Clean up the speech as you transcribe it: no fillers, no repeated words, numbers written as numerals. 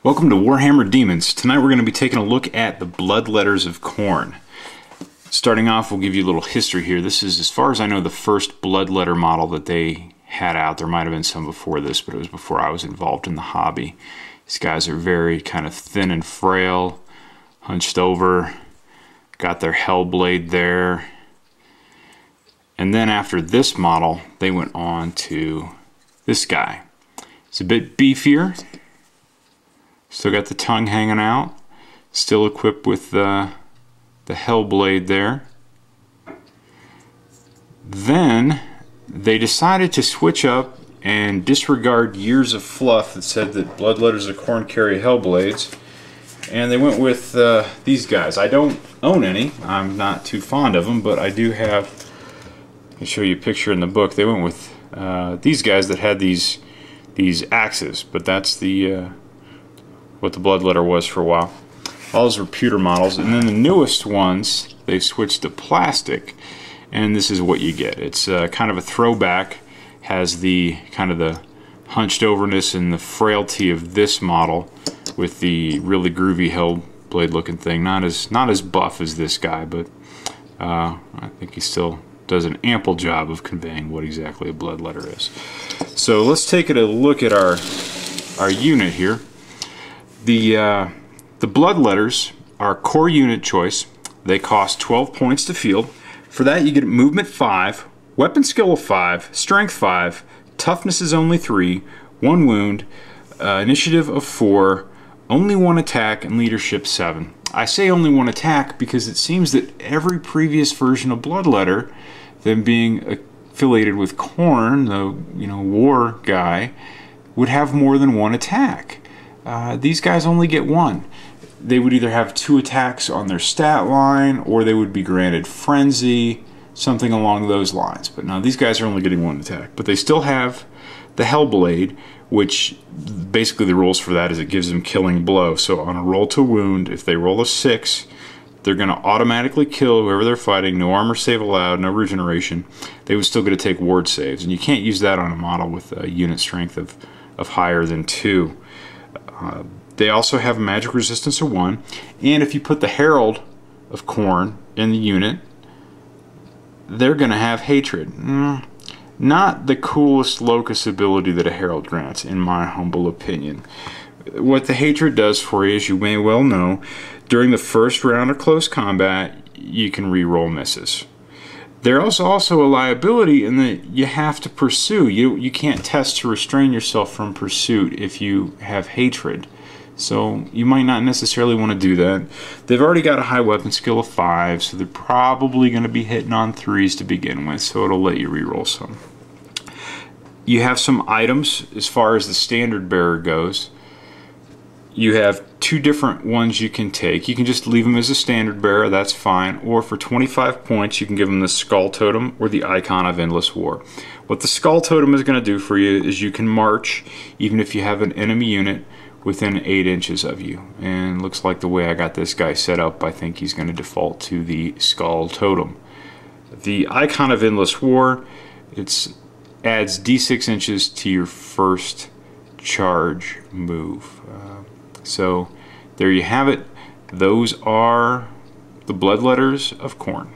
Welcome to Warhammer Demons. Tonight we're going to be taking a look at the Bloodletters of Khorne. Starting off, we'll give you a little history here. This is, as far as I know, the first Bloodletter model that they had out. There might have been some before this, but it was before I was involved in the hobby. These guys are very kind of thin and frail, hunched over, got their Hellblade there. And then after this model, they went on to this guy. It's a bit beefier. Still got the tongue hanging out. Still equipped with the Hellblade there. Then they decided to switch up and disregard years of fluff that said that Bloodletters of Khorne carry Hellblades. And they went with these guys. I don't own any. I'm not too fond of them, but I do have... I'll show you a picture in the book. They went with these guys that had these axes, but that's the what the Bloodletter was for a while. All those were pewter models, and then the newest ones they've switched to plastic, and this is what you get. It's kind of a throwback. Has the kind of the hunched overness and the frailty of this model, with the really groovy Hellblade looking thing. Not as buff as this guy, but I think he still does an ample job of conveying what exactly a Bloodletter is. So let's take a look at our unit here. The Bloodletters are core unit choice. They cost 12 points to field. For that you get movement 5, weapon skill of 5, strength 5, toughness is only 3, 1 wound, initiative of 4, only 1 attack, and leadership 7. I say only 1 attack because it seems that every previous version of Bloodletter, them being affiliated with Khorne, the war guy, would have more than 1 attack. These guys only get 1. They would either have 2 attacks on their stat line, or they would be granted frenzy, something along those lines. But no, these guys are only getting 1 attack. But they still have the Hellblade, which basically the rules for that is it gives them killing blow. So on a roll to wound, if they roll a 6, they're going to automatically kill whoever they're fighting. No armor save allowed, no regeneration. They would still get to take ward saves, and you can't use that on a model with a unit strength of higher than 2. They also have a magic resistance of 1, and if you put the Herald of Khorne in the unit, they're going to have hatred. Not the coolest locus ability that a Herald grants, in my humble opinion. What the hatred does for you, as you may well know, during the first round of close combat, you can re-roll misses. There's also a liability in that you have to pursue. You can't test to restrain yourself from pursuit if you have hatred. So you might not necessarily want to do that. They've already got a high weapon skill of 5, so they're probably going to be hitting on 3s to begin with, so it'll let you reroll some. You have some items as far as the standard bearer goes. You have 2 different ones you can take. You can just leave them as a standard bearer, that's fine. Or for 25 points, you can give them the Skull Totem or the Icon of Endless War. What the Skull Totem is going to do for you is you can march even if you have an enemy unit within 8 inches of you. And looks like the way I got this guy set up, I think he's going to default to the Skull Totem. The Icon of Endless War, it adds d6 inches to your first charge move. So there you have it. Those are the Bloodletters of Khorne.